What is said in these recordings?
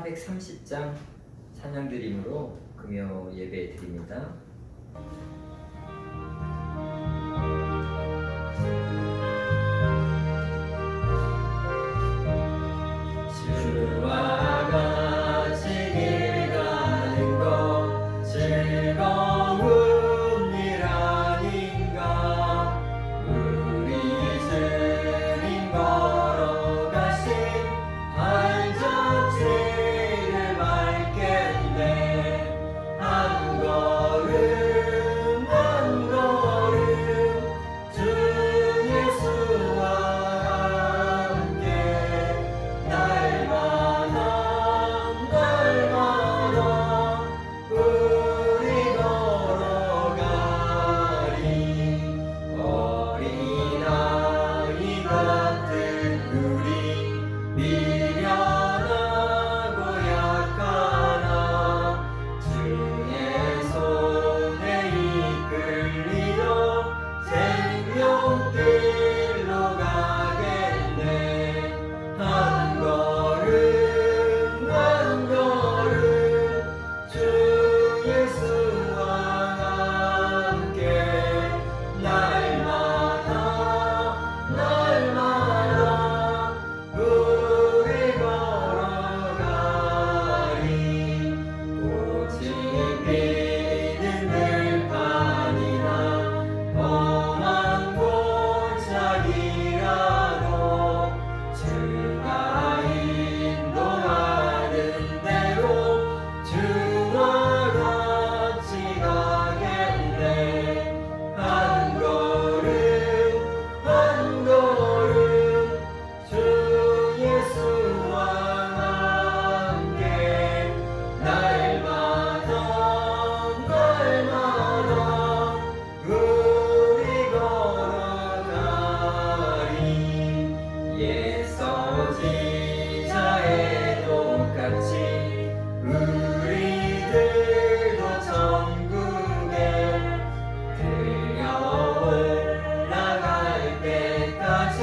430장 찬양드림으로 금요 예배 드립니다. 주와 같이 길 가는 것 즐거운 일 아닌가. 우리 주님 걸어가신 발자취를 밟겠네. 한 걸음 한 걸음 주 예수와 함께 날마다 우리 걸어가리. 어린아이 같은 우리 미련하고 약하나 주의 손에 이끌리어 생명길로 가겠네. 한 걸음 한 걸음 주 예수와 함께 날마다 우리 걸어가리. 꽃이 피는 들판이나 험한 골짜기라도 주가 인도하는 대로 주와 같이 가겠네. 한 걸음 한 걸음 주 예수와 함께 날마다 우리 걸어가리. 옛 선지자의 똑같이 우리들도 천국에 들려 올라갈 때까지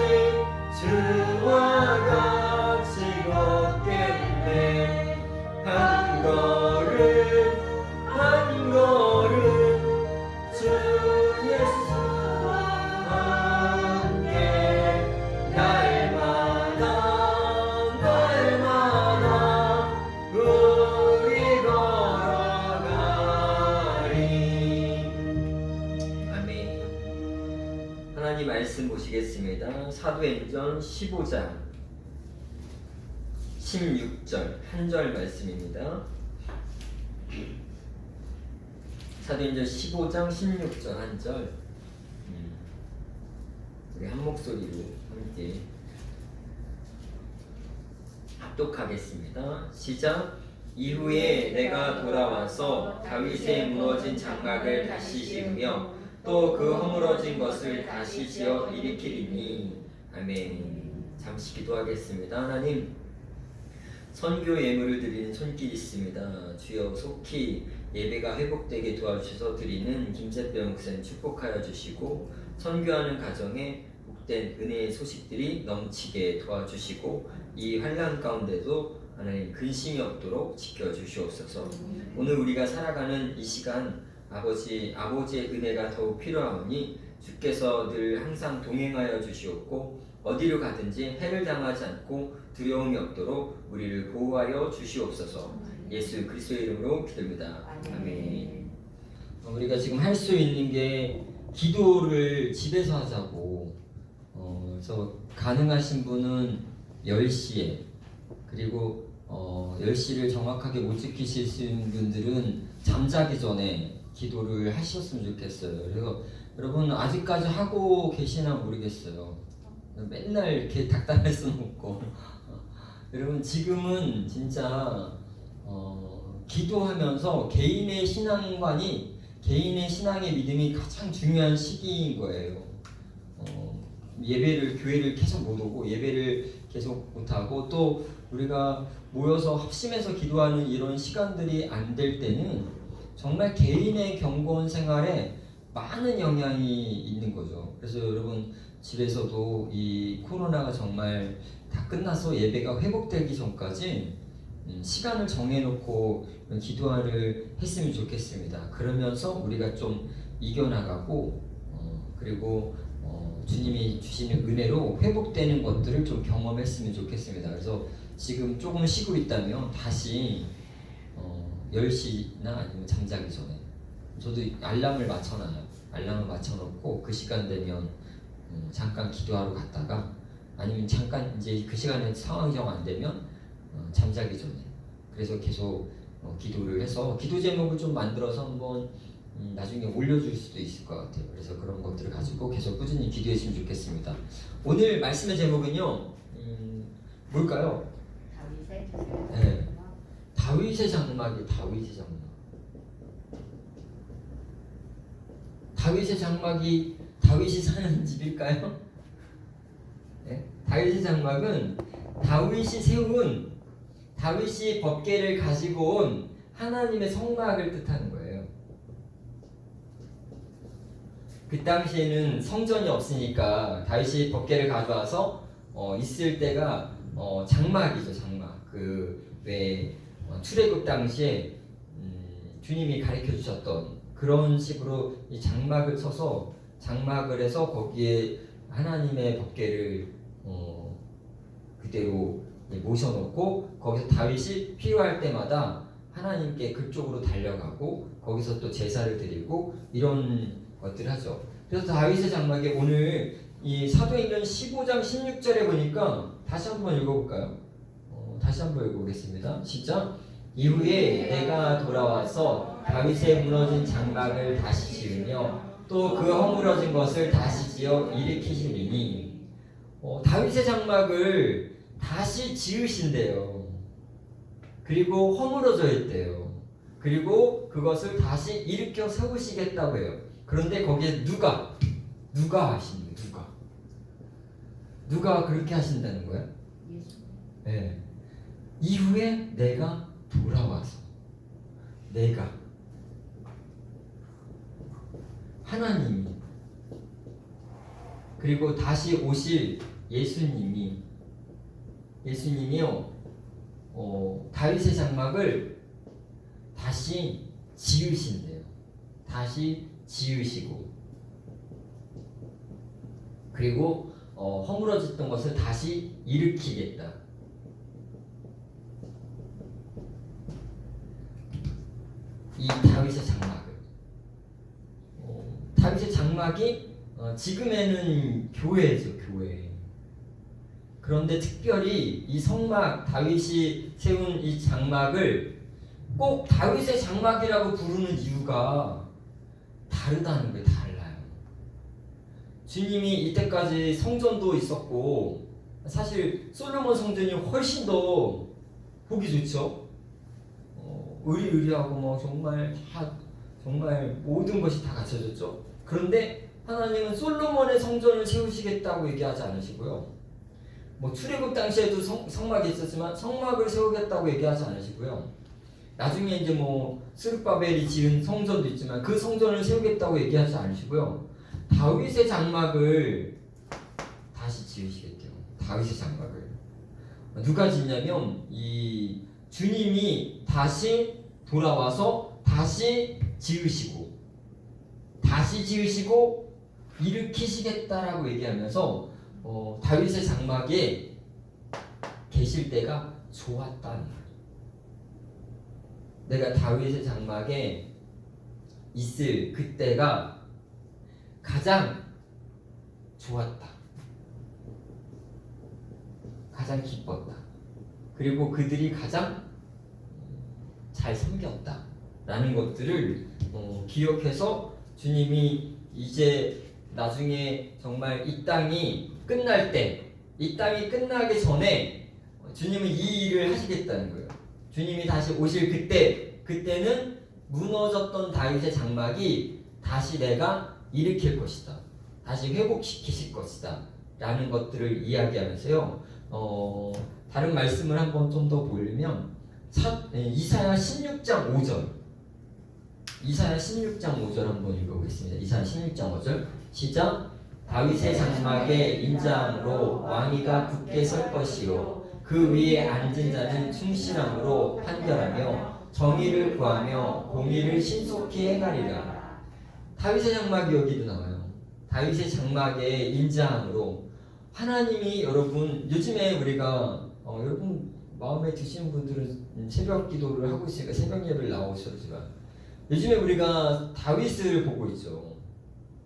주와 같이 걷겠네. 한 걸음 한 걸음 주 예수와 함께 날마다 우리 걸어가리. 아멘. 하나님 말씀 보시겠습니다. 사도행전 15장 16절 한 절 말씀입니다. 사도행전 15장 16절 한 절, 우리 한 목소리로 함께 합독하겠습니다. 시작. 이후에 내가 돌아와서 다윗의 무너진 장막을 다시 지으며 또 그 허물어진 것을 다시 지어 일으키리니. 아멘. 잠시 기도하겠습니다. 하나님, 선교 예물을 드리는 손길이 있습니다. 주여 속히 예배가 회복되게 도와주셔서 드리는 김세표 목사님 축복하여 주시고, 선교하는 가정에 복된 은혜의 소식들이 넘치게 도와주시고, 이 환난 가운데도 하나님 근심이 없도록 지켜주시옵소서. 오늘 우리가 살아가는 이 시간 아버지의 은혜가 더욱 필요하오니 주께서 늘 항상 동행하여 주시옵고, 어디로 가든지 해를 당하지 않고 두려움이 없도록 우리를 보호하여 주시옵소서. 예수 그리스도의 이름으로 기도합니다. 아멘. 우리가 지금 할 수 있는 게 기도를 집에서 하자고. 그래서 가능하신 분은 10시에, 그리고 10시를 정확하게 못 지키실 수 있는 분들은 잠자기 전에 기도를 하셨으면 좋겠어요. 그래서 여러분 아직까지 하고 계시나 모르겠어요. 맨날 이렇게 닥달할 수는 없고 여러분 지금은 진짜 기도하면서 개인의 신앙관이, 개인의 신앙의 믿음이 가장 중요한 시기인 거예요. 예배를, 교회를 계속 못 오고 예배를 계속 못하고, 또 우리가 모여서 합심해서 기도하는 이런 시간들이 안 될 때는 정말 개인의 경건 생활에 많은 영향이 있는 거죠. 그래서 여러분 집에서도 이 코로나가 정말 다 끝나서 예배가 회복되기 전까지 시간을 정해놓고 기도를 했으면 좋겠습니다. 그러면서 우리가 좀 이겨나가고 그리고 주님이 주시는 은혜로 회복되는 것들을 좀 경험했으면 좋겠습니다. 그래서 지금 조금 쉬고 있다면 다시 10시나 아니면 잠자기 전에 저도 알람을 맞춰놔요. 알람을 맞춰놓고 그 시간 되면 잠깐 기도하러 갔다가 아니면 잠깐 이제 그 시간에 상황이 정 안 되면 잠자기 전에 그래서 계속 기도를 해서 기도 제목을 좀 만들어서 한번 나중에 올려줄 수도 있을 것 같아요. 그래서 그런 것들을 가지고 계속 꾸준히 기도했으면 좋겠습니다. 오늘 말씀의 제목은요 뭘까요? 네. 다윗의 장막이 다윗의 장막. 다윗의 장막이 다윗이 사는 집일까요? 네? 다윗의 장막은 다윗이 세운 다윗이 법궤를 가지고 온 하나님의 성막을 뜻하는 거예요. 그 당시에는 성전이 없으니까 다윗이 법궤를 가져와서 있을 때가 장막이죠. 장막. 그 왜 출애굽 당시에 주님이 가르쳐 주셨던 그런 식으로 이 장막을 쳐서 장막을 해서 거기에 하나님의 법궤를 그대로 모셔놓고 거기서 다윗이 필요할 때마다 하나님께 그쪽으로 달려가고 거기서 또 제사를 드리고 이런 것들을 하죠. 그래서 다윗의 장막에 오늘 이 사도행전 15장 16절에 보니까 다시 한번 읽어볼까요? 다시 한번 읽어보겠습니다. 시작. 이후에 내가 돌아와서 다윗의 무너진 장막을 다시 지으며 또 그 허물어진 것을 다시 지어 일으키시리니 다윗의 장막을 다시 지으신대요. 그리고 허물어져 있대요. 그리고 그것을 다시 일으켜 세우시겠다고 해요. 그런데 거기에 누가 하시는 거예요? 누가 그렇게 하신다는 거예요? 네. 이후에 내가 돌아와서 하나님이 그리고 다시 오실 예수님이요 다윗의 장막을 다시 지으신대요. 다시 지으시고 그리고 허물어졌던 것을 다시 일으키겠다. 이 다윗의 장막이 지금에는 교회죠. 교회. 그런데 특별히 이 성막 다윗이 세운 이 장막을 꼭 다윗의 장막이라고 부르는 이유가 다르다는 거예요. 달라요. 주님이 이때까지 성전도 있었고 사실 솔로몬 성전이 훨씬 더 보기 좋죠. 의리의리하고 뭐 정말 모든 것이 다 갖춰졌죠. 그런데 하나님은 솔로몬의 성전을 세우시겠다고 얘기하지 않으시고요. 뭐 출애굽 당시에도 성막이 있었지만 성막을 세우겠다고 얘기하지 않으시고요. 나중에 이제 뭐 스룹바벨이 지은 성전도 있지만 그 성전을 세우겠다고 얘기하지 않으시고요. 다윗의 장막을 다시 지으시겠대요. 다윗의 장막을 누가 짓냐면 이 주님이 다시 돌아와서 다시 지으시고 일으키시겠다라고 얘기하면서 다윗의 장막에 계실 때가 좋았다는 거예요. 내가 다윗의 장막에 있을 그때가 가장 좋았다. 가장 기뻤다. 그리고 그들이 가장 잘 섬겼다 라는 것들을 기억해서 주님이 이제 나중에 정말 이 땅이 끝날 때, 이 땅이 끝나기 전에 주님은 이 일을 하시겠다는 거예요. 주님이 다시 오실 그때는 무너졌던 다윗의 장막이 다시 내가 일으킬 것이다. 다시 회복시키실 것이다. 라는 것들을 이야기하면서요. 다른 말씀을 한번 좀 더 보려면 이사야 16장 5절 한번 읽어보겠습니다. 이사야 16장 5절 시작. 다윗의 장막의 인장으로 왕위가 굳게 설 것이요 그 그 위에 앉은 자는 충실함으로 판결하며 정의를 구하며 공의를 신속히 행하리라. 다윗의 장막이 여기도 나와요. 다윗의 장막에 인자함으로 하나님이 여러분 요즘에 우리가 여러분 마음에 드시는 분들은 새벽 기도를 하고 있으니까 새벽 예배를 나오셨지만 요즘에 우리가 다윗을 보고 있죠.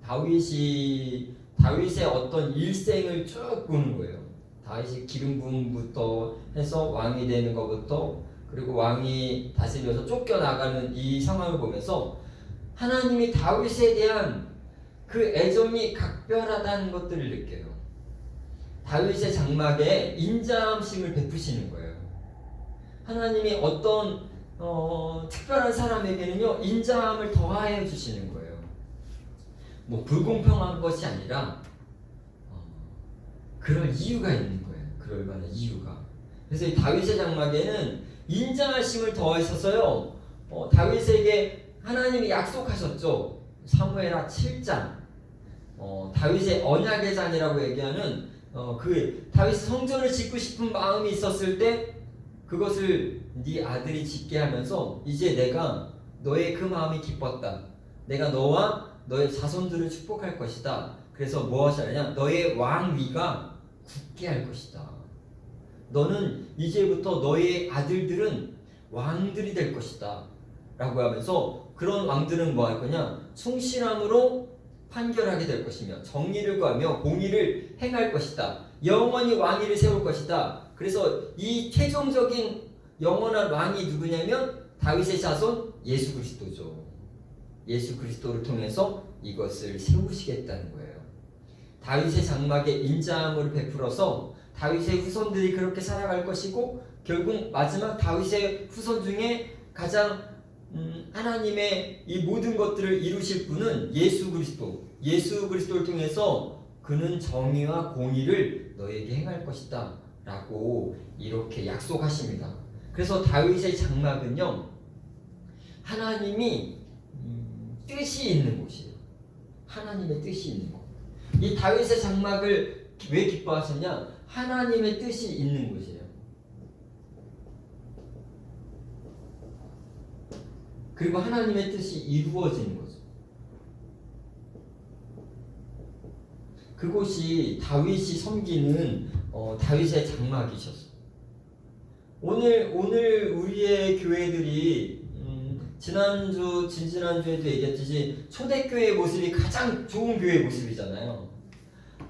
다윗의 어떤 일생을 쭉 보는 거예요. 다윗이 기름 부음부터 해서 왕이 되는 것부터 그리고 왕이 다스려서 쫓겨나가는 이 상황을 보면서 하나님이 다윗에 대한 그 애정이 각별하다는 것들을 느껴요. 다윗의 장막에 인자함심을 베푸시는 거예요. 하나님이 어떤 특별한 사람에게는요 인자함을 더하여 주시는 거예요. 뭐 불공평한 것이 아니라 그럴 이유가 있는 거예요. 그럴 만한 이유가. 그래서 이 다윗의 장막에는 인자하심을 더하셔서요 다윗에게 하나님이 약속하셨죠. 사무엘하 7장 다윗의 언약의 잔이라고 얘기하는 그 다윗 성전을 짓고 싶은 마음이 있었을 때 그것을 네 아들이 짓게 하면서 이제 내가 너의 그 마음이 기뻤다. 내가 너와 너의 자손들을 축복할 것이다. 그래서 무엇이 하냐? 너의 왕위가 굳게 할 것이다. 너는 이제부터 너의 아들들은 왕들이 될 것이다. 라고 하면서 그런 왕들은 뭐 할 거냐? 충실함으로 판결하게 될 것이며 정의를 구하며 공의를 행할 것이다. 영원히 왕위를 세울 것이다. 그래서 이 최종적인 영원한 왕이 누구냐면 다윗의 자손 예수 그리스도죠. 예수 그리스도를 통해서 이것을 세우시겠다는 거예요. 다윗의 장막에 인자함을 베풀어서 다윗의 후손들이 그렇게 살아갈 것이고 결국 마지막 다윗의 후손 중에 가장 하나님의 이 모든 것들을 이루실 분은 예수 그리스도. 예수 그리스도를 통해서 그는 정의와 공의를 너에게 행할 것이다 라고 이렇게 약속하십니다. 그래서 다윗의 장막은요 하나님이 뜻이 있는 곳이에요. 하나님의 뜻이 있는 곳. 이 다윗의 장막을 왜 기뻐하셨냐? 하나님의 뜻이 있는 곳이에요. 그리고 하나님의 뜻이 이루어지는 거죠. 그곳이 다윗이 섬기는 다윗의 장막이셨어요. 오늘 우리의 교회들이 지난주에도 얘기했듯이 초대교회의 모습이 가장 좋은 교회의 모습이잖아요.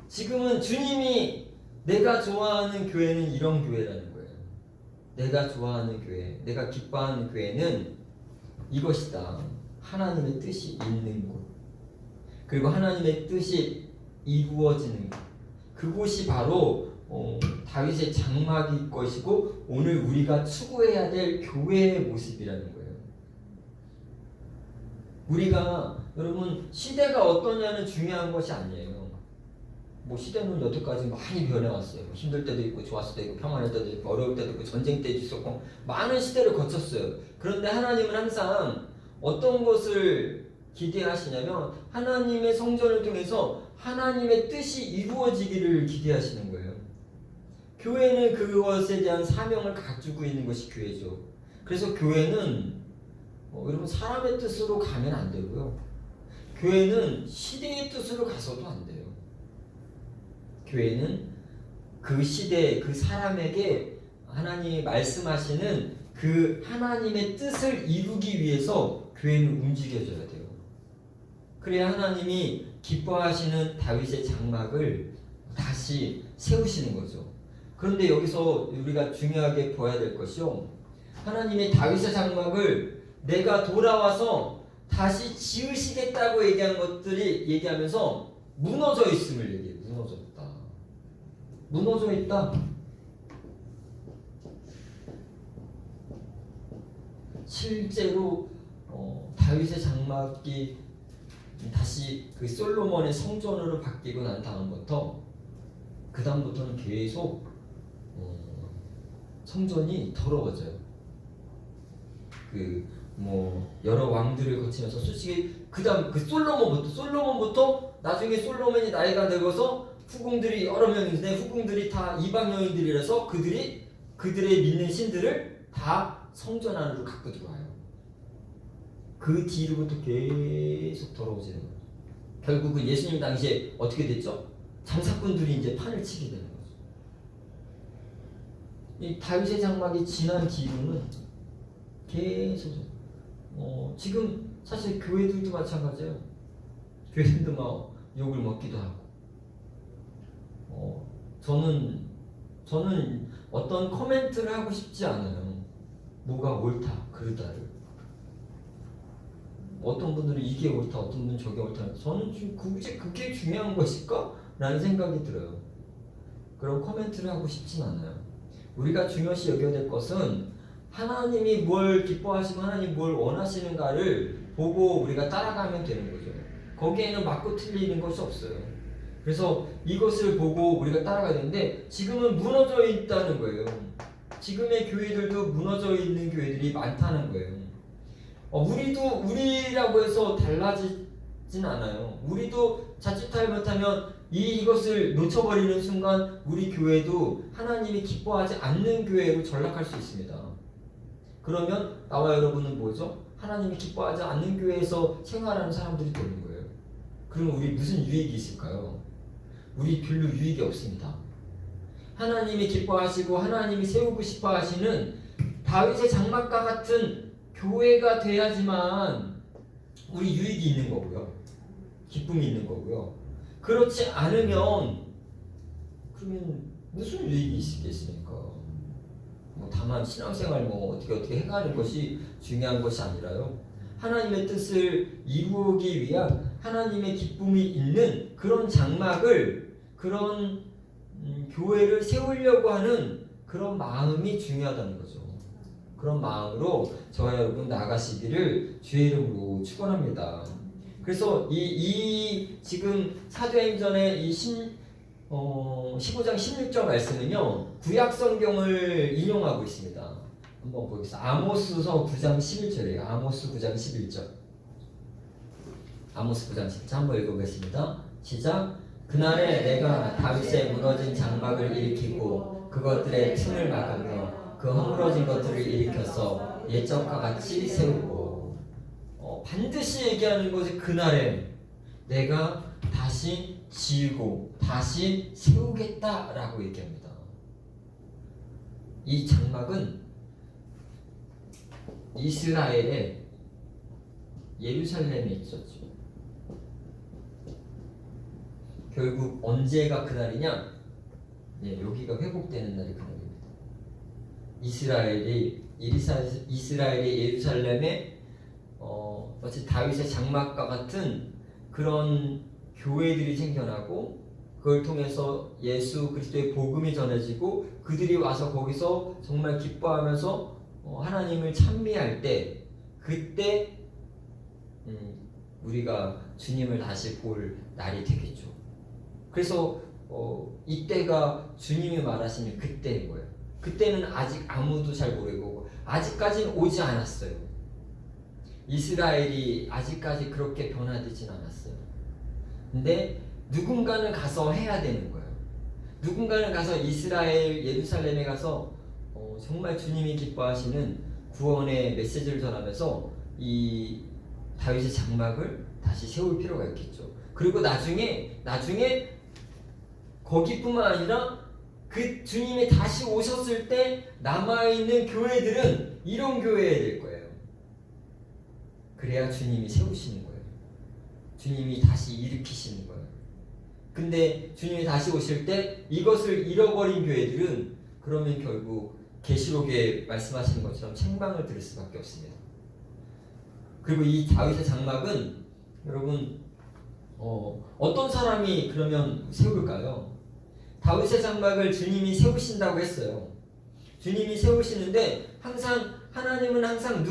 지금은 주님이 내가 좋아하는 교회는 이런 교회라는 거예요. 내가 좋아하는 교회, 내가 기뻐하는 교회는 이것이다. 하나님의 뜻이 있는 곳. 그리고 하나님의 뜻이 이루어지는 곳. 그곳이 바로 다윗의 장막일 것이고 오늘 우리가 추구해야 될 교회의 모습이라는 거예요. 우리가 여러분 시대가 어떠냐는 중요한 것이 아니에요. 뭐 시대는 여태까지 많이 변해왔어요. 힘들 때도 있고 좋았을 때도 있고 평안할 때도 있고 어려울 때도 있고 전쟁 때도 있었고 많은 시대를 거쳤어요. 그런데 하나님은 항상 어떤 것을 기대하시냐면 하나님의 성전을 통해서 하나님의 뜻이 이루어지기를 기대하시는 거예요. 교회는 그것에 대한 사명을 가지고 있는 것이 교회죠. 그래서 교회는 여러분 사람의 뜻으로 가면 안 되고요. 교회는 시대의 뜻으로 가서도 안 돼요. 교회는 그 시대 그 사람에게 하나님이 말씀하시는 그 하나님의 뜻을 이루기 위해서 교회는 움직여져야 돼요. 그래야 하나님이 기뻐하시는 다윗의 장막을 다시 세우시는 거죠. 그런데 여기서 우리가 중요하게 봐야 될 것이요. 하나님이 다윗의 장막을 내가 돌아와서 다시 지으시겠다고 얘기한 것들이 얘기하면서 무너져 있음을 얘기해요. 무너져 있다. 실제로 다윗의 장막이 다시 그 솔로몬의 성전으로 바뀌고 난 다음부터 그 다음부터는 계속 성전이 더러워져요. 여러 왕들을 거치면서 솔직히 그다음 그 솔로몬부터 나중에 솔로몬이 나이가 들어서 후궁들이 여러 명인데 후궁들이 다 이방 여인들이라서 그들이 그들의 믿는 신들을 다 성전 안으로 갖고 들어와요. 그 뒤로부터 계속 돌아오지는 거예요. 결국은 예수님 당시에 어떻게 됐죠? 장사꾼들이 이제 판을 치게 되는 거죠. 이 다윗의 장막이 지난 뒤로는 계속 지금 사실 교회들도 마찬가지예요. 교회들도 막 욕을 먹기도 하고. 저는 어떤 코멘트를 하고 싶지 않아요. 뭐가 옳다, 그르다를. 어떤 분들은 이게 옳다, 어떤 분은 저게 옳다. 저는 지금 그게 중요한 것일까? 라는 생각이 들어요. 그런 코멘트를 하고 싶진 않아요. 우리가 중요시 여겨야 될 것은 하나님이 뭘 기뻐하시고 하나님이 뭘 원하시는가를 보고 우리가 따라가면 되는 거죠. 거기에는 맞고 틀리는 것이 없어요. 그래서 이것을 보고 우리가 따라가야 되는데 지금은 무너져 있다는 거예요. 지금의 교회들도 무너져 있는 교회들이 많다는 거예요. 우리라고 해서 달라지진 않아요. 우리도 자칫 잘못하면 이것을 놓쳐버리는 순간 우리 교회도 하나님이 기뻐하지 않는 교회로 전락할 수 있습니다. 그러면 나와 여러분은 뭐죠? 하나님이 기뻐하지 않는 교회에서 생활하는 사람들이 되는 거예요. 그럼 우리 무슨 유익이 있을까요? 우리 별로 유익이 없습니다. 하나님이 기뻐하시고 하나님이 세우고 싶어 하시는 다윗의 장막과 같은 교회가 돼야지만 우리 유익이 있는 거고요. 기쁨이 있는 거고요. 그렇지 않으면 그러면 무슨 유익이 있겠습니까? 다만 신앙생활 어떻게 해가는 것이 중요한 것이 아니라요. 하나님의 뜻을 이루기 위한 하나님의 기쁨이 있는 그런 장막을 그런 교회를 세우려고 하는 그런 마음이 중요하다는 거죠. 그런 마음으로 저와 여러분 나아가시기를 주의 이름으로 축원합니다. 그래서 이 지금 사도행전의 이 15장 16절 말씀은요 구약 성경을 인용하고 있습니다. 한번 보겠습니다. 아모스서 9장 11절이에요. 아모스 9장 11절. 아모스 9장 11절 한번 읽어보겠습니다. 시작. 그날에 내가 다윗의 무너진 장막을 일으키고 그것들의 틈을 막으며 그 허물어진 것들을 일으켜서 옛적과 같이 세우고 반드시 얘기하는 것이 그날에 내가 다시 지우고 다시 세우겠다라고 얘기합니다. 이 장막은 이스라엘의 예루살렘에 있었죠. 결국 언제가 그날이냐? 여기가 회복되는 날이 그날입니다. 이스라엘의 예루살렘에 마치 다윗의 장막과 같은 그런 교회들이 생겨나고 그걸 통해서 예수 그리스도의 복음이 전해지고 그들이 와서 거기서 정말 기뻐하면서 하나님을 찬미할 때 그때 우리가 주님을 다시 볼 날이 되겠죠. 그래서 이때가 주님이 말하시는 그때인 거예요. 그때는 아직 아무도 잘 모르고 아직까지는 오지 않았어요. 이스라엘이 아직까지 그렇게 변화되진 않았어요. 근데 누군가는 가서 해야 되는 거예요. 누군가는 가서 이스라엘 예루살렘에 가서 정말 주님이 기뻐하시는 구원의 메시지를 전하면서 이 다윗의 장막을 다시 세울 필요가 있겠죠. 그리고 나중에 거기뿐만 아니라 그 주님이 다시 오셨을 때 남아있는 교회들은 이런 교회가 될 거예요. 그래야 주님이 세우시는 거예요. 주님이 다시 일으키시는 거예요. 근데 주님이 다시 오실 때 이것을 잃어버린 교회들은 그러면 결국 계시록에 말씀하시는 것처럼 책망을 들을 수밖에 없습니다. 그리고 이 다윗의 장막은 여러분 어떤 사람이 그러면 세울까요? 다윗의 장막을 주님이 세우신다고 했어요. 주님이 세우시는데 하나님은 항상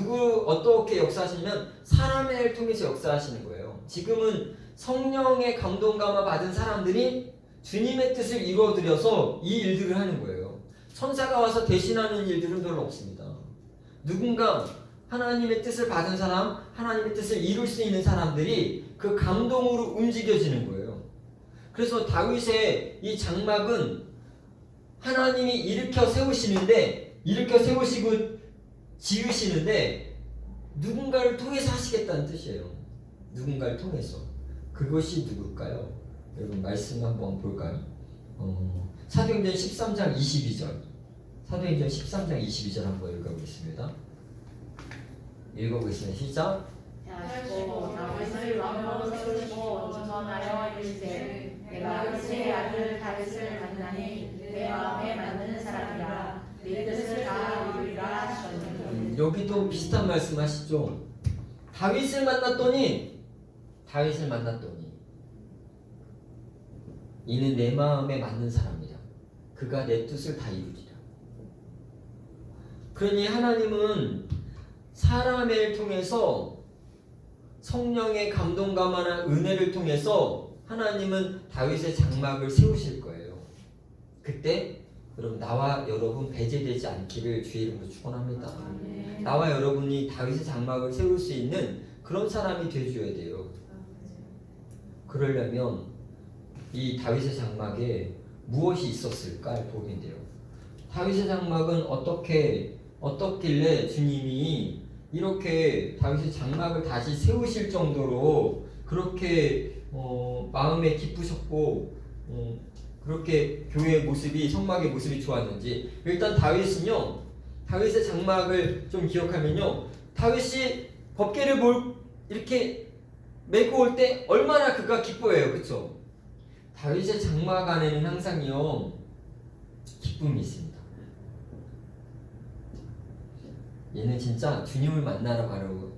어떻게 역사하시냐면 사람의 일을 통해서 역사하시는 거예요. 지금은 성령의 감동감화 받은 사람들이 주님의 뜻을 이루어드려서 이 일들을 하는 거예요. 천사가 와서 대신하는 일들은 별로 없습니다. 누군가 하나님의 뜻을 받은 사람, 하나님의 뜻을 이룰 수 있는 사람들이 그 감동으로 움직여지는 거예요. 그래서 다윗의 이 장막은 하나님이 일으켜 세우시고 지으시는데 누군가를 통해서 하시겠다는 뜻이에요. 누군가를 통해서. 그것이 누굴까요? 여러분 말씀 한번 볼까요? 사도행전 13장 22절. 사도행전 13장 22절 한번 읽어보겠습니다. 읽어보겠습니다. 시작. 하시고 다윗을 왕으로 세우시고 전하여 이르시되 내가 이새의 아들 다윗을 만나니 내 마음에 맞는 사람이라 내 뜻을 다 이루리라 하시더니. 여기도 비슷한 말씀 하시죠. 다윗을 만났더니 이는 내 마음에 맞는 사람이라 그가 내 뜻을 다 이루리라. 그러니 하나님은 사람을 통해서 성령의 감동 감화나 은혜를 통해서 하나님은 다윗의 장막을 세우실 거예요. 그때 여러분 나와 여러분 배제되지 않기를 주의 이름으로 축원합니다. 나와 여러분이 다윗의 장막을 세울 수 있는 그런 사람이 되어줘야 돼요. 그러려면 이 다윗의 장막에 무엇이 있었을까 보면 돼요. 다윗의 장막은 어떻길래 주님이 이렇게 다윗의 장막을 다시 세우실 정도로 그렇게 마음에 기쁘셨고 그렇게 교회의 모습이 성막의 모습이 좋았는지. 일단 다윗은요, 다윗의 장막을 좀 기억하면요, 다윗이 법궤를 이렇게 메고 올 때 얼마나 그가 기뻐해요, 그렇죠? 다윗의 장막 안에는 항상요 기쁨이 있습니다. 얘는 진짜 주님을 만나러 가는 거예요.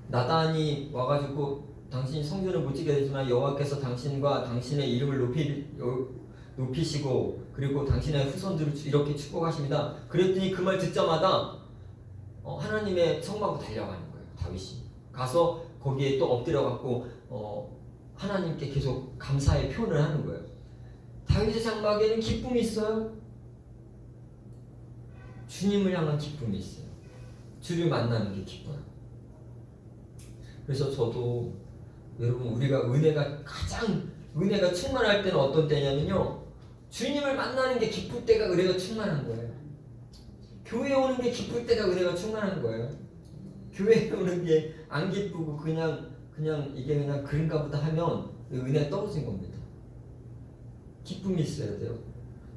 나단이 와가지고 당신이 성전을 못 지게 되지만 여호와께서 당신과 당신의 이름을 높이시고 그리고 당신의 후손들을 이렇게 축복하십니다. 그랬더니 그 말 듣자마자 하나님의 성막으로 달려가는 거예요. 다윗이 가서 거기에 또 엎드려갖고 하나님께 계속 감사의 표현을 하는 거예요. 다윗의 장막에는 기쁨이 있어요. 주님을 향한 기쁨이 있어요. 주를 만나는 게 기뻐요. 그래서 저도 여러분 우리가 은혜가 충만할 때는 어떤 때냐면요, 주님을 만나는 게 기쁠 때가 은혜가 충만한 거예요. 교회에 오는 게 기쁠 때가 은혜가 충만한 거예요. 교회에 오는 게 안 기쁘고 그냥 이게 그냥 그런가 보다 하면 은혜가 떨어진 겁니다. 기쁨이 있어야 돼요.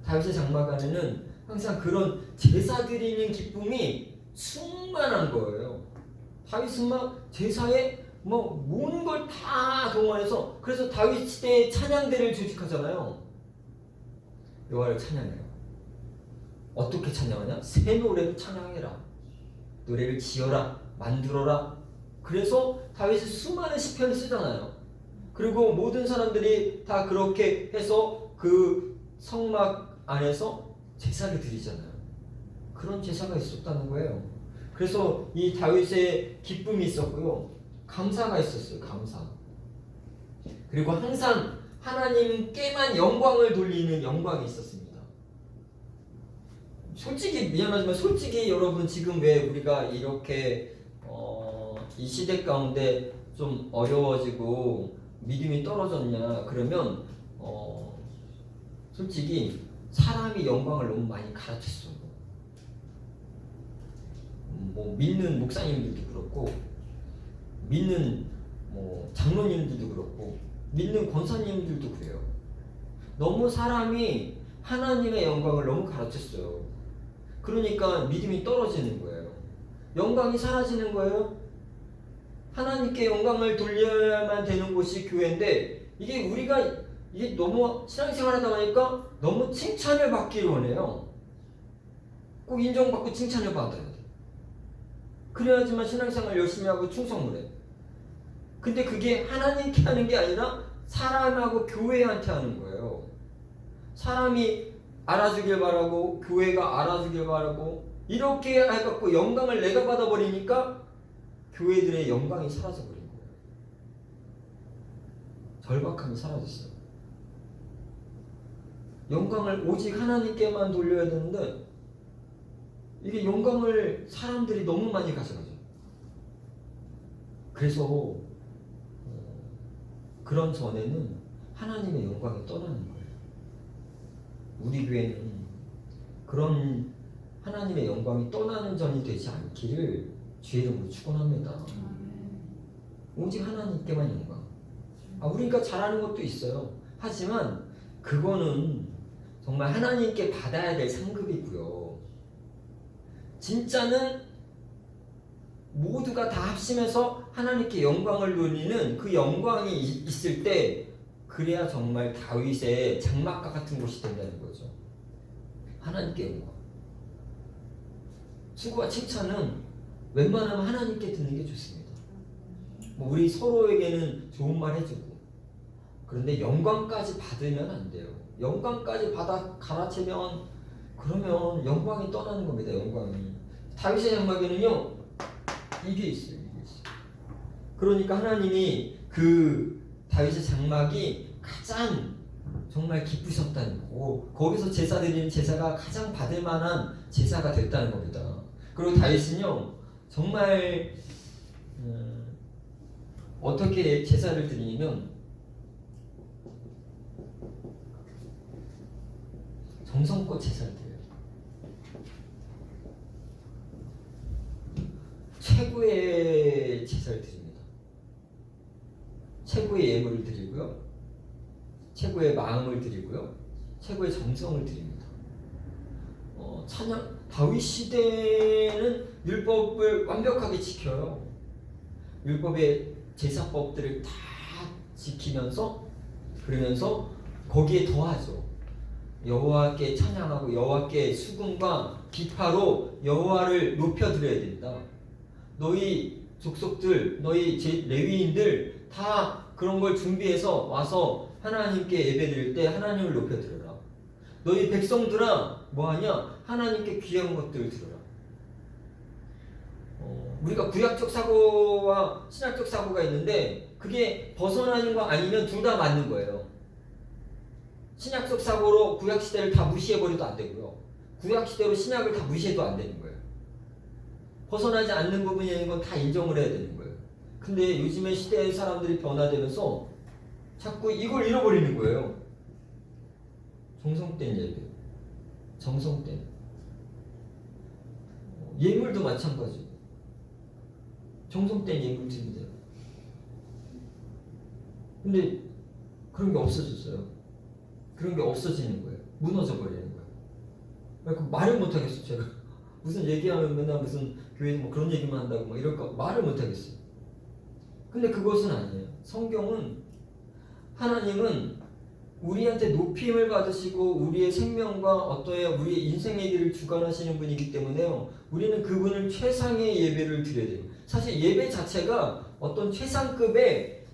다윗의 장막 안에는 항상 그런 제사 드리는 기쁨이 충만한 거예요. 다윗은 막 제사에 모든 걸 다 동원해서, 그래서 다윗 시대에 찬양대를 조직하잖아요. 여호와를 찬양해요. 어떻게 찬양하냐? 새 노래로 찬양해라. 노래를 지어라. 만들어라. 그래서 다윗이 수많은 시편을 쓰잖아요. 그리고 모든 사람들이 다 그렇게 해서 그 성막 안에서 제사를 드리잖아요. 그런 제사가 있었다는 거예요. 그래서 이 다윗의 기쁨이 있었고요, 감사가 있었어요. 감사. 그리고 항상 하나님께만 영광을 돌리는 영광이 있었습니다. 솔직히 미안하지만 솔직히 여러분, 지금 왜 우리가 이렇게 이 시대 가운데 좀 어려워지고 믿음이 떨어졌냐 그러면 솔직히 사람이 영광을 너무 많이 가르쳤어요. 믿는 목사님들도 그렇고, 믿는 장로님들도 그렇고, 믿는 권사님들도 그래요. 너무 사람이 하나님의 영광을 너무 가르쳤어요. 그러니까 믿음이 떨어지는 거예요. 영광이 사라지는 거예요. 하나님께 영광을 돌려야만 되는 곳이 교회인데, 이게 너무 신앙생활 하다 보니까 너무 칭찬을 받기를 원해요. 꼭 인정받고 칭찬을 받아야 돼. 그래야지만 신앙생활 열심히 하고 충성을 해. 근데 그게 하나님께 하는 게 아니라 사람하고 교회한테 하는 거예요. 사람이 알아주길 바라고 교회가 알아주길 바라고 이렇게 해갖고 영광을 내가 받아버리니까 교회들의 영광이 사라져버린 거예요. 절박함이 사라졌어요. 영광을 오직 하나님께만 돌려야 되는데 이게 영광을 사람들이 너무 많이 가져가죠. 그래서 그런 전에는 하나님의 영광이 떠나는 거예요. 우리 교회는 그런 하나님의 영광이 떠나는 전이 되지 않기를 주의 이름으로 축원합니다. 오직 하나님께만 영광. 우리가 잘하는 것도 있어요. 하지만 그거는 정말 하나님께 받아야 될 상급이고요. 진짜는 모두가 다 합심해서 하나님께 영광을 누리는 그 영광이 있을 때 그래야 정말 다윗의 장막과 같은 곳이 된다는 거죠. 하나님께 영광. 수고와 칭찬은 웬만하면 하나님께 듣는 게 좋습니다. 우리 서로에게는 좋은 말 해주고, 그런데 영광까지 받으면 안 돼요. 영광까지 받아 갈아채면 그러면 영광이 떠나는 겁니다. 영광이. 다윗의 장막에는요 이게 있어요. 그러니까 하나님이 그 다윗의 장막이 가장 정말 기쁘셨다는 거고, 거기서 제사 드리는 제사가 가장 받을 만한 제사가 됐다는 겁니다. 그리고 다윗은요 정말 어떻게 제사를 드리냐면 정성껏 제사를 드려요. 최고의 제사를 드립니다. 최고의 예물을 드리고요, 최고의 마음을 드리고요, 최고의 정성을 드립니다. 찬양 다윗 시대는 율법을 완벽하게 지켜요. 율법의 제사법들을 다 지키면서 그러면서 거기에 더하죠. 여호와께 찬양하고 여호와께 수금과 기파로 여호와를 높여드려야 된다. 너희 족속들, 너희 레위인들 다 그런 걸 준비해서 와서 하나님께 예배드릴 때 하나님을 높여드려라. 너희 백성들아 뭐하냐? 하나님께 귀한 것들을 들어라. 우리가 구약적 사고와 신약적 사고가 있는데 그게 벗어나는 거 아니면 둘 다 맞는 거예요. 신약적 사고로 구약 시대를 다 무시해버려도 안 되고요, 구약 시대로 신약을 다 무시해도 안 되는 거예요. 벗어나지 않는 부분이 있는 건 다 인정을 해야 되는 거예요. 근데 요즘의 시대의 사람들이 변화되면서 자꾸 이걸 잃어버리는 거예요. 정성된 예배, 정성된 예물도 마찬가지고 정성된 예물 드리면 돼요. 근데 그런 게 없어졌어요. 그런 게 없어지는 거예요. 무너져 버리는 거예요. 말을 못 하겠어요. 제가 무슨 얘기하면 맨날 무슨 교회에서 뭐 그런 얘기만 한다고 막 이럴까 말을 못 하겠어요. 근데 그것은 아니에요. 성경은 하나님은 우리한테 높임을 받으시고 우리의 생명과 어떠한 우리의 인생의 길을 주관하시는 분이기 때문에요, 우리는 그분을 최상의 예배를 드려야 돼요. 사실 예배 자체가 어떤 최상급의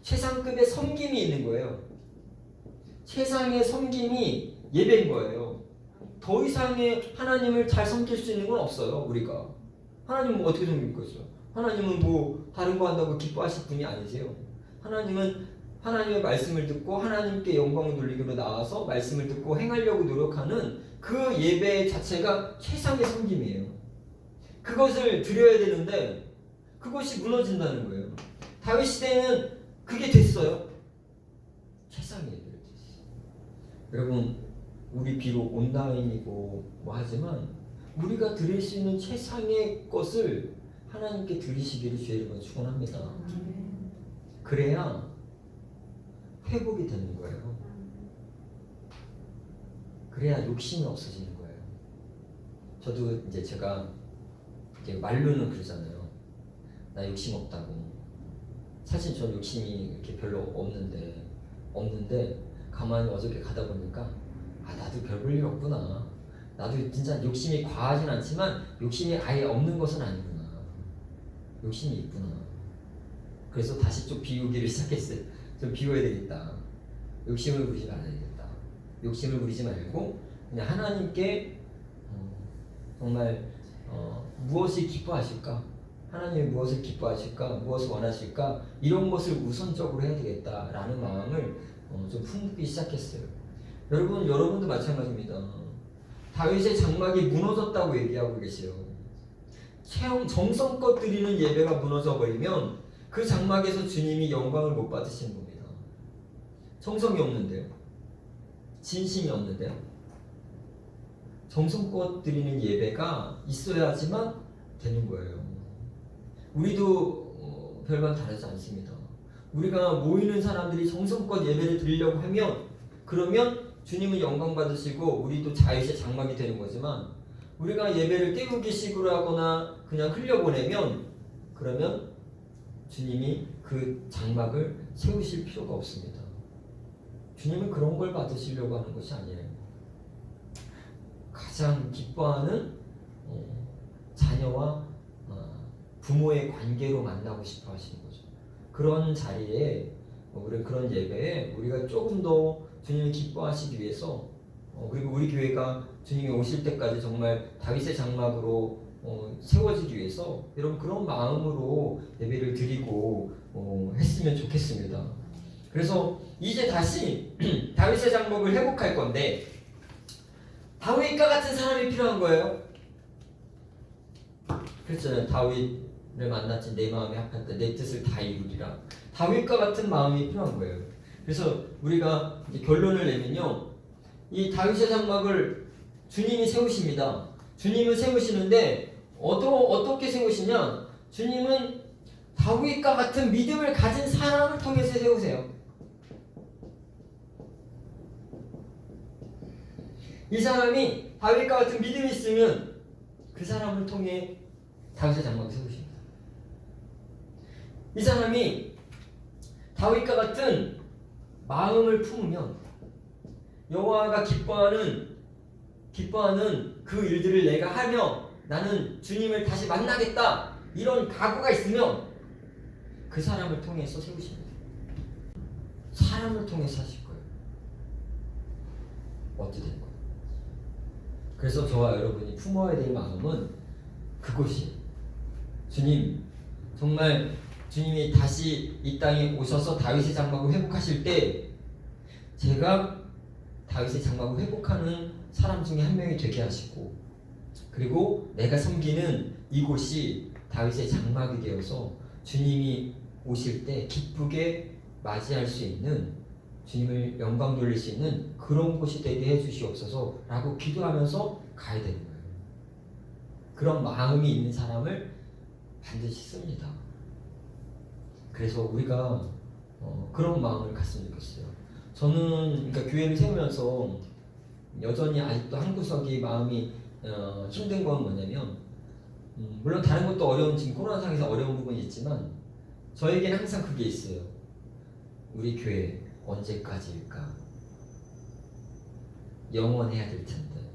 섬김이 있는 거예요. 최상의 섬김이 예배인 거예요. 더 이상의 하나님을 잘 섬길 수 있는 건 없어요. 우리가 하나님은 어떻게 섬길 것이요? 하나님은 뭐 다른 거 한다고 기뻐하실 분이 아니세요. 하나님은 하나님의 말씀을 듣고 하나님께 영광을 돌리기로 나와서 말씀을 듣고 행하려고 노력하는 그 예배 자체가 최상의 섬김이에요. 그것을 드려야 되는데 그것이 무너진다는 거예요. 다윗 시대에는 그게 됐어요. 최상의 예배를 드렸어요. 여러분, 우리 비록 온라인이고 뭐 하지만 우리가 드릴 수 있는 최상의 것을 하나님께 드리시기를 주의 이름으로 축원합니다. 그래야 회복이 되는 거예요. 그래야 욕심이 없어지는 거예요. 저도 이제 제가 이제 말로는 그러잖아요. 나 욕심 없다고. 사실 전 욕심이 이렇게 별로 없는데 가만히 어저께 가다 보니까 나도 별 볼 일 없구나. 나도 진짜 욕심이 과하진 않지만 욕심이 아예 없는 것은 아니구나. 욕심이 있구나. 그래서 다시 좀 비우기를 시작했어요. 좀 비워야 되겠다. 욕심을 부리지 말아야 되겠다. 욕심을 부리지 말고 그냥 하나님께 정말 무엇이 기뻐하실까? 하나님이 무엇을 기뻐하실까? 무엇을 원하실까? 이런 것을 우선적으로 해야 되겠다라는 마음을 좀 품기 시작했어요. 여러분도 마찬가지입니다. 다윗의 장막이 무너졌다고 얘기하고 계세요. 정성껏 드리는 예배가 무너져 버리면 그 장막에서 주님이 영광을 못 받으시는 겁니다. 정성이 없는데요, 진심이 없는데요, 정성껏 드리는 예배가 있어야지만 되는 거예요. 우리도 별반 다르지 않습니다. 우리가 모이는 사람들이 정성껏 예배를 드리려고 하면 그러면 주님은 영광 받으시고 우리도 자유의 장막이 되는 거지만 우리가 예배를 때우기 식으로 하거나 그냥 흘려보내면 그러면 주님이 그 장막을 세우실 필요가 없습니다. 주님은 그런 걸 받으시려고 하는 것이 아니에요. 가장 기뻐하는 자녀와 부모의 관계로 만나고 싶어 하시는 거죠. 그런 자리에 우리 그런 예배에 우리가 조금 더 주님이 기뻐하시기 위해서 그리고 우리 교회가 주님이 오실 때까지 정말 다윗의 장막으로 세워지기 위해서 여러분 그런 마음으로 예배를 드리고 했으면 좋겠습니다. 그래서 이제 다시 다윗의 장막을 회복할 건데 다윗과 같은 사람이 필요한 거예요. 그랬잖아요. 다윗을 만났지 내 마음에 합한 때 내 뜻을 다 이루리라. 다윗과 같은 마음이 필요한 거예요. 그래서 우리가 이제 결론을 내면요, 이 다윗의 장막을 주님이 세우십니다. 주님은 세우시는데 어떻게 세우시냐? 주님은 다윗과 같은 믿음을 가진 사람을 통해서 세우세요. 이 사람이 다윗과 같은 믿음이 있으면 그 사람을 통해 다윗의 장막을 세우십니다. 이 사람이 다윗과 같은 마음을 품으면 여호와가 기뻐하는 그 일들을 내가 하며 나는 주님을 다시 만나겠다 이런 각오가 있으면 그 사람을 통해서 세우십니다. 사람을 통해서 하실 거예요. 어찌 된 거예요? 그래서 저와 여러분이 품어야 될 마음은 그것이 주님, 정말 주님이 다시 이 땅에 오셔서 다윗의 장막을 회복하실 때 제가 다윗의 장막을 회복하는 사람 중에 한 명이 되게 하시고 그리고 내가 섬기는 이곳이 다윗의 장막이 되어서 주님이 오실 때 기쁘게 맞이할 수 있는 주님을 영광 돌릴 수 있는 그런 곳이 되게 해주시옵소서 라고 기도하면서 가야 되는 거예요. 그런 마음이 있는 사람을 반드시 씁니다. 그래서 우리가 그런 마음을 갖으면 좋겠어요. 저는 그러니까 교회를 세우면서 여전히 아직도 한 구석이 마음이 힘든 건 뭐냐면 물론 다른 것도 어려운 지금 코로나 상황에서 어려운 부분이 있지만 저에게는 항상 그게 있어요. 우리 교회 언제까지일까? 영원해야 될 텐데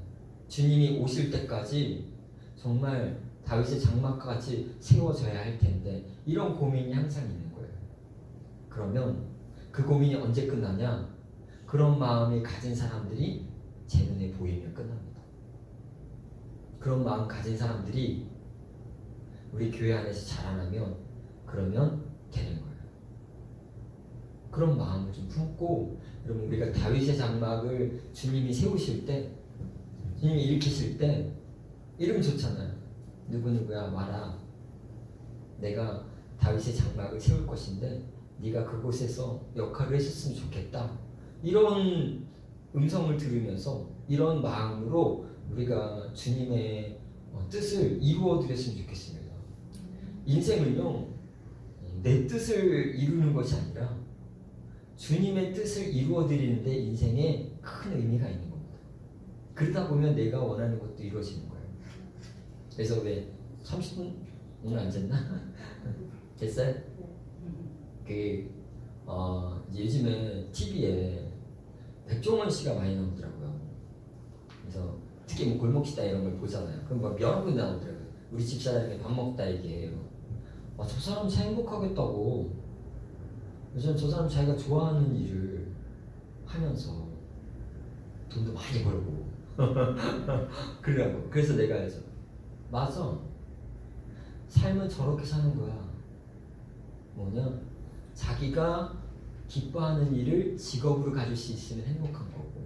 주님이 오실 때까지 정말 다윗의 장막까지 세워져야 할 텐데 이런 고민이 항상 있는 거예요. 그러면 그 고민이 언제 끝나냐? 그런 마음을 가진 사람들이 제 눈에 보이면 끝납니다. 그런 마음 가진 사람들이 우리 교회 안에서 자라나면 그러면 되는 거예요. 그런 마음을 좀 품고 여러분 우리가 다윗의 장막을 주님이 세우실 때 주님이 일으키실 때 이름 좋잖아요. 누구누구야 와라. 내가 다윗의 장막을 세울 것인데 네가 그곳에서 역할을 했었으면 좋겠다. 이런 음성을 들으면서 이런 마음으로 우리가 주님의 뜻을 이루어 드렸으면 좋겠습니다. 인생을요 내 뜻을 이루는 것이 아니라 주님의 뜻을 이루어 드리는데 인생에 큰 의미가 있는 겁니다. 그러다 보면 내가 원하는 것도 이루어지는 거예요. 그래서 왜 30분 오늘 안 잤나? 됐어요? 요즘에 TV에 백종원 씨가 많이 나오더라고요. 그래서 특히 뭐 골목시다 이런 걸 보잖아요. 그럼 막 여러 분 나오더라고요. 우리 집사람이 밥 먹다 얘기해요. 저 사람 참 행복하겠다고. 요즘 저 사람 자기가 좋아하는 일을 하면서 돈도 많이 벌고 그러라고. 그래서 내가 해서 맞아. 삶은 저렇게 사는 거야. 뭐냐? 자기가 기뻐하는 일을 직업으로 가질 수 있으면 행복한 거고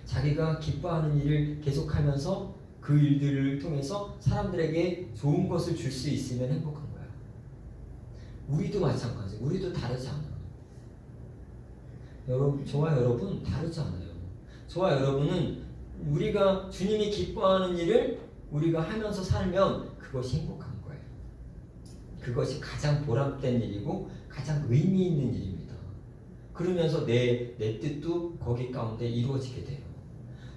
자기가 기뻐하는 일을 계속하면서 그 일들을 통해서 사람들에게 좋은 것을 줄 수 있으면 행복한 거야. 우리도 마찬가지. 우리도 다르지 않아. 여러분, 저와 여러분 다르지 않아요. 저와 여러분은 우리가 주님이 기뻐하는 일을 우리가 하면서 살면 그것이 행복한 거예요. 그것이 가장 보람된 일이고 가장 의미 있는 일입니다. 그러면서 내 뜻도 거기 가운데 이루어지게 돼요.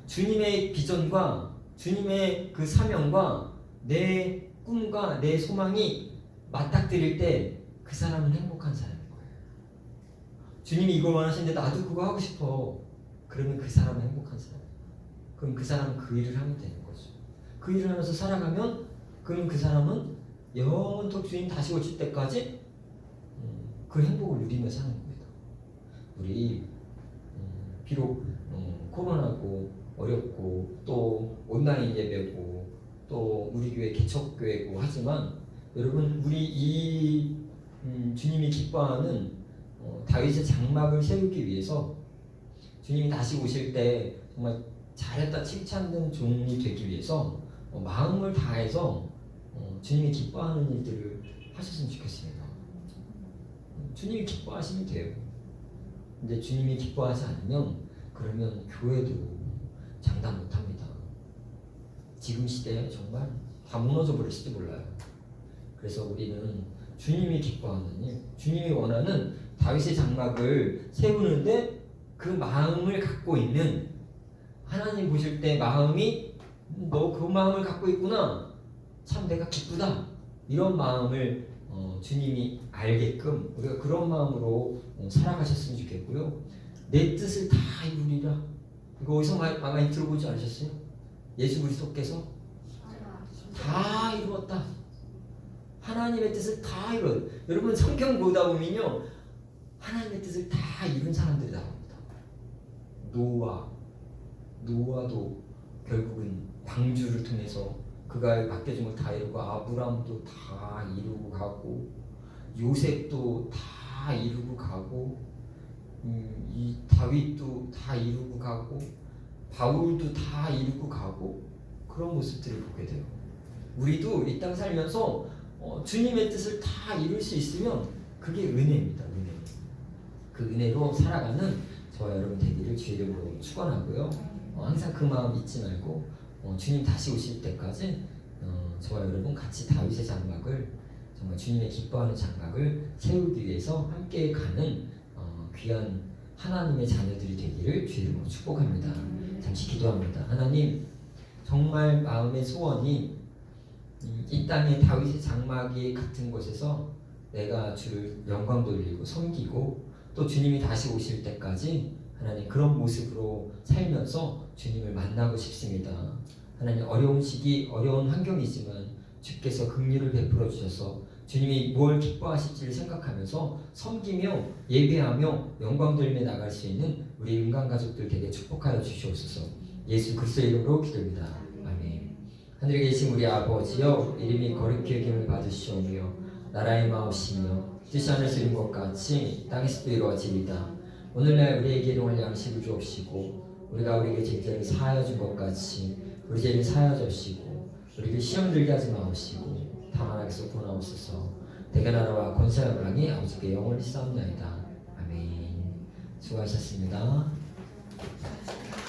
주님의 비전과 주님의 그 사명과 내 꿈과 내 소망이 맞닥뜨릴 때 그 사람은 행복한 사람인 거예요. 주님이 이걸 원하시는데 나도 그거 하고 싶어. 그러면 그 사람은 행복한 사람이에요. 그럼 그 사람은 그 일을 하면 되는 거죠. 그 일을 하면서 살아가면 그럼 그 사람은 영원토록 주님 다시 오실 때까지 그 행복을 누리며 사는 겁니다. 우리 비록 코로나고 어렵고 또 온라인 예배고 또 우리 교회 개척교회고 하지만 여러분 우리 이 주님이 기뻐하는 다윗의 장막을 세우기 위해서 주님이 다시 오실 때 정말 잘했다 칭찬된 종이 되기 위해서 마음을 다해서 주님이 기뻐하는 일들을 하셨으면 좋겠습니다. 주님이 기뻐하시면 돼요. 근데 주님이 기뻐하지 않으면 그러면 교회도 장담 못합니다. 지금 시대에 정말 다 무너져 버릴지도 몰라요. 그래서 우리는 주님이 기뻐하는 일, 주님이 원하는 다윗의 장막을 세우는데 그 마음을 갖고 있는 하나님 보실 때 마음이 너 그 마음을 갖고 있구나. 참 내가 기쁘다. 이런 마음을 주님이 알게끔 우리가 그런 마음으로 살아가셨으면 좋겠고요. 내 뜻을 다 이루리라. 이거 어디서 많이 들어보지 않으셨어요? 예수 그리스도께서 다 이루었다. 하나님의 뜻을 다 이루어. 여러분 성경 보다 보면요, 하나님의 뜻을 다 이룬 사람들이 나옵니다. 노아도 결국은 방주를 통해서 그가 맡겨준 걸 다 이루고, 아브람도 다 이루고 가고, 요셉도 다 이루고 가고, 이 다윗도 다 이루고 가고, 바울도 다 이루고 가고, 그런 모습들을 보게 돼요. 우리도 이 땅 살면서 주님의 뜻을 다 이룰 수 있으면 그게 은혜입니다. 은혜. 그 은혜로 살아가는 저와 여러분 되기를 주의 이름으로 축원하고요. 항상 그 마음 잊지 말고 주님 다시 오실 때까지 저와 여러분 같이 다윗의 장막을, 정말 주님의 기뻐하는 장막을 세우기 위해서 함께 가는 귀한 하나님의 자녀들이 되기를 주의 이름으로 축복합니다. 잠시 기도합니다. 하나님, 정말 마음의 소원이 이 땅의 다윗의 장막이 같은 곳에서 내가 주를 영광 돌리고 섬기고 또 주님이 다시 오실 때까지 하나님 그런 모습으로 살면서 주님을 만나고 싶습니다. 하나님, 어려운 시기, 어려운 환경이지만 주께서 긍휼을 베풀어 주셔서 주님이 뭘 기뻐하실지를 생각하면서 섬기며 예배하며 영광 돌리며 나갈 수 있는 우리 은강 가족들 되게 축복하여 주시옵소서. 예수 그리스도의 이름으로 기도합니다. 아멘. 하늘에 계신 우리 아버지여, 이름이 거룩히 여김을 받으시오며 나라의 마옵시며 뜻이 하늘에서 이룬 것 같이 땅에서도 이루어지리다. 오늘날 우리에게 일용할 양식을 주옵시고 우리가 우리에게 죄를 사하여 준 것 같이 우리 죄를 사하여 주시고 우리를 시험 들게 하지 마옵시고 다만 악에서 구원하옵소서. 대개나라와 권세와 영광이 아버지께 영원히 싸움나이다. 아멘. 수고하셨습니다.